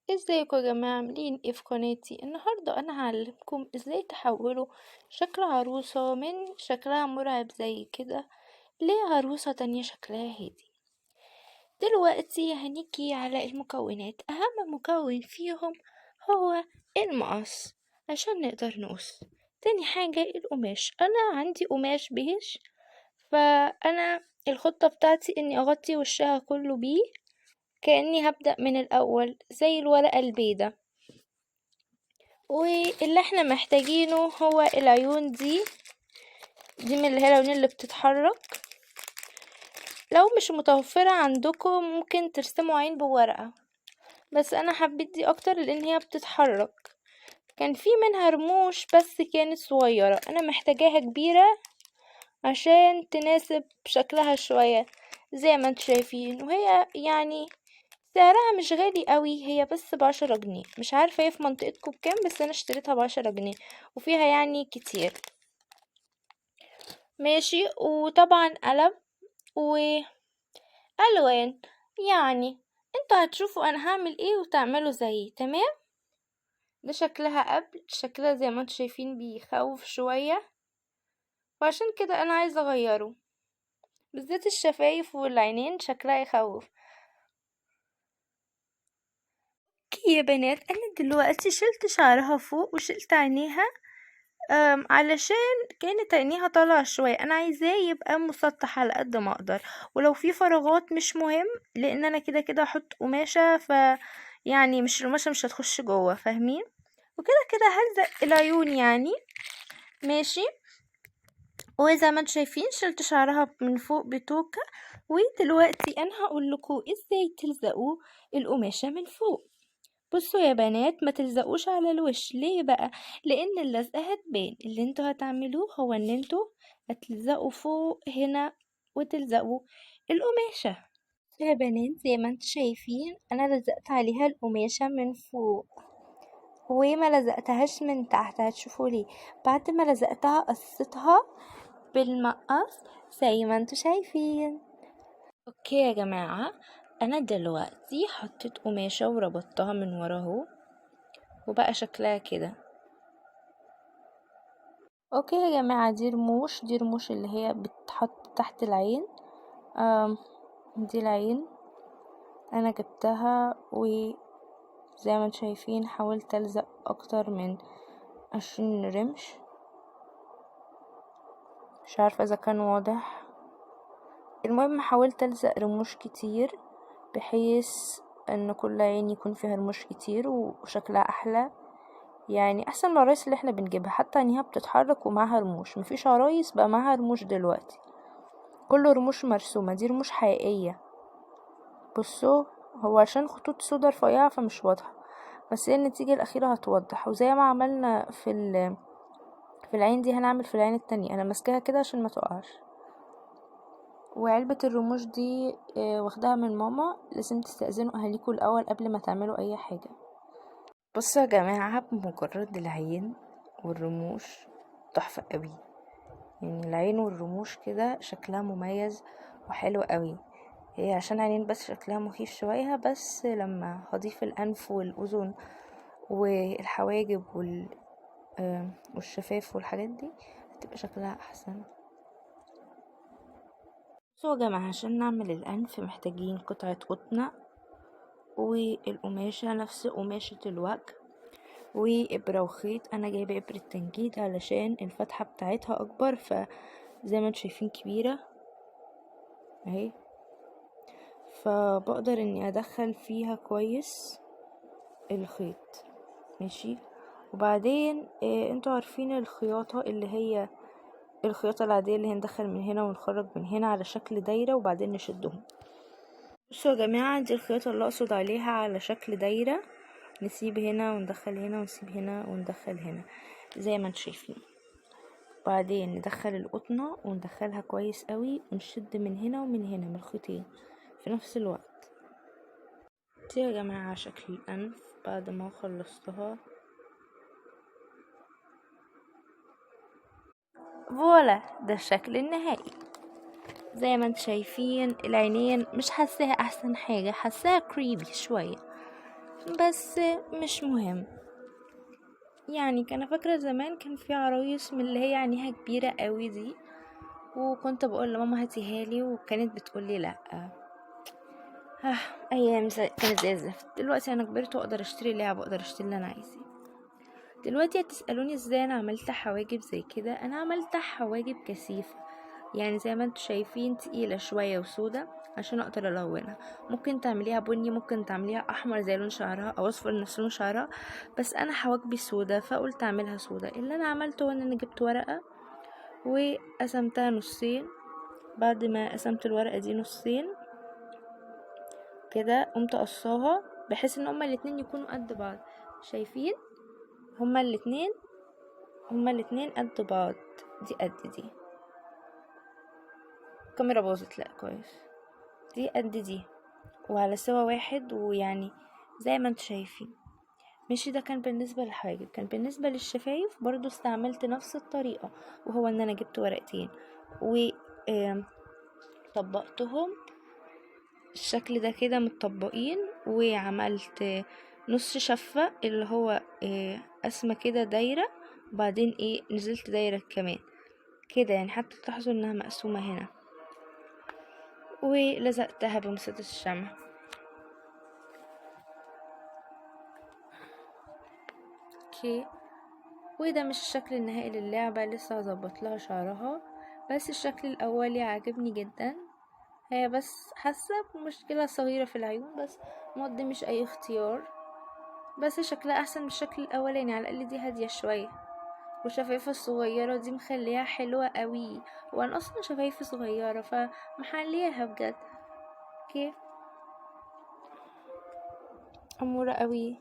ازيكم يا جماعة عاملين ايه في قناتي؟ النهاردة انا هعلمكم ازاي تحولوا شكل عروسة من شكلها مرعب زي كده لعروسة تانية شكلها هادي. دلوقتي هنيجي على المكونات. اهم مكون فيهم هو المقص عشان نقدر نقص. تاني حاجة القماش، انا عندي قماش بيج، فانا الخطة بتاعتي اني اغطي وشها كله بيه كأني هبدأ من الأول زي الورقة البيضة. واللي احنا محتاجينه هو العيون دي من اللي هي العيون اللي بتتحرك. لو مش متوفرة عندكم ممكن ترسموا عين بورقة، بس انا حبيت دي اكتر لان هي بتتحرك. كان في منها رموش بس كانت صغيرة، انا محتاجاها كبيرة عشان تناسب شكلها شوية زي ما انتوا شايفين. وهي يعني سعرها مش غالي قوي، هي بس ب10 جنيه. مش عارفة هي في منطقتكم بكام، بس انا اشتريتها ب10 جنيه وفيها يعني كتير. ماشي، وطبعا قلم والوان. يعني انتوا هتشوفوا انا هعمل ايه وتعملوا زيي. تمام، ده شكلها قبل. شكلها زي ما انتوا شايفين بيخوف شوية، وعشان كده انا عايزة اغيره، بالذات الشفايف والعينين شكلها يخوف. يا بنات، انا دلوقتي شلت شعرها فوق وشلت عينيها، علشان كانت عينيها طالعة شوية. انا عايزاه يبقى مسطح على قد ما اقدر، ولو في فراغات مش مهم لان انا كده كده هحط قماشة، يعني مش القماشة مش هتخش جوه، فاهمين؟ وكده كده هلزق العيون يعني. ماشي، وزي ما انتم شايفين شلت شعرها من فوق بتوكة. ودلوقتي انا هقول لكم ازاي تلزقوا القماشة من فوق. بصوا يا بنات، ما تلزقوش على الوش. ليه بقى؟ لان اللزقه هتبان. اللي انتوا هتعملوه هو ان انتوا هتلزقوا فوق هنا وتلزقوا القماشه. يا بنات زي ما انتوا شايفين انا لزقت عليها القماشه من فوق وما لزقتهاش من تحت. هتشوفوا ليه بعد ما لزقتها قصيتها بالمقص زي ما انتوا شايفين. اوكي يا جماعه، انا دلوقتي حطيت قماشه وربطتها من ورا اهو، وبقى شكلها كده. اوكي يا جماعة، دي رموش اللي هي بتحط تحت العين. آم دي العين انا جبتها، وزي ما انتم شايفين حاولت الزق اكتر من 20 رمش. مش عارفة اذا كان واضح. المهم حاولت الزق رموش كتير بحيث ان كل عين يكون فيها رموش كتير وشكلها احلى. يعني احسن من العرايس اللي احنا بنجيبها، حتى عينيها بتتحرك ومعاها رموش. مفيش عرايس بقى معاها رموش دلوقتي، كله رموش مرسومة. دي رموش حقيقية. بصوا، هو عشان خطوط سودا رفيعة فمش واضحة، بس هي النتيجة الأخيرة هتوضح. وزي ما عملنا في العين دي هنعمل في العين التانية. أنا ماسكاها كده عشان ما تقعش. وعلبة الرموش دي واخداها من ماما. لازم تستأذنوا أهاليكوا الأول قبل ما تعملوا أي حاجة. بصوا يا جماعة، بمجرد العين والرموش تحفة قوي. يعني العين والرموش كده شكلها مميز وحلو قوي. هي عشان عينين بس شكلها مخيف شوية، بس لما هضيف الأنف والأذن والحواجب والشفاف والحاجات دي هتبقى شكلها أحسن. بصوا يا جماعة، عشان نعمل الأنف محتاجين قطعة قطنة والقماشة نفس قماشة الوجه وإبرة وخيط. أنا جايبة إبرة تنجيد علشان الفتحة بتاعتها أكبر، فزي ما انتوا شايفين كبيرة اهي، فبقدر اني ادخل فيها كويس الخيط. ماشي، وبعدين انتوا عارفين الخياطة اللي هي الخياطة العادية اللي هندخل من هنا ونخرج من هنا على شكل دايرة وبعدين نشدهم. بصوا يا جماعة، دي الخياطة اللي اقصد عليها على شكل دايرة. نسيب هنا وندخل هنا ونسيب هنا وندخل هنا زي ما انتوا شايفين. بعدين ندخل القطنة وندخلها كويس قوي ونشد من هنا ومن هنا من الخيطين في نفس الوقت. دي يا جماعة شكل الأنف بعد ما خلصتها. فوالا، ده الشكل النهائي. زي ما انتم شايفين العينين مش حاساها احسن حاجة، حاساها كريبي شوية، بس مش مهم. يعني كان فاكرة زمان كان في عرايس من اللي هي عينيها كبيرة قوي دي، وكنت بقول لماما هاتيها لي وكانت بتقولي لا. ايام كانت زي الزفت. دلوقتي انا كبرت واقدر اشتري لعب واقدر اشتري اللي انا عايزاه. دلوقتي هتسألوني ازاي انا عملت حواجب زي كده. انا عملت حواجب كثيفة، يعني زي ما انتوا شايفين تقيلة شوية وسودة عشان اقدر الونها. ممكن تعمليها بني، ممكن تعمليها احمر زي لون شعرها او اصفر نفس لون شعرها، بس انا حواجبي سودة فقلت اعملها سودة. اللي انا عملته ان انا جبت ورقة وقسمتها نصين. بعد ما قسمت الورقة دي نصين كده قمت قصاها بحيث ان هما الاتنين يكونوا قد بعض. شايفين هما الاتنين قد بعض، دي قد دي. الكاميرا باظت، لا كويس. دي قد دي وعلى سوا واحد، ويعني زي ما انتوا شايفين. ماشي، ده كان بالنسبة للحواجب. كان بالنسبة للشفايف برضو استعملت نفس الطريقة، وهو ان انا جبت ورقتين وطبقتهم الشكل ده كده متطبقين، وعملت نص شفة اللي هو قسمة كده دايرة، وبعدين نزلت دايرة كمان كده، يعني حتى تلاحظوا انها مقسومة هنا، ولزقتها بمسدس الشمع. اوكي، وده مش الشكل النهائي للعبة، لسه هظبط لها شعرها، بس الشكل الاولي عاجبني جدا. هي بس حاسة بمشكلة صغيرة في العيون، بس مودي مش اي اختيار، بس شكلها احسن من الشكل الاولاني. على الاقل دي هادية شوية، والشفايف الصغيرة دي مخليها حلوة قوي، وانا اصلا شفايفي صغيرة فمحليها بجد. اوكي، امورة قوي.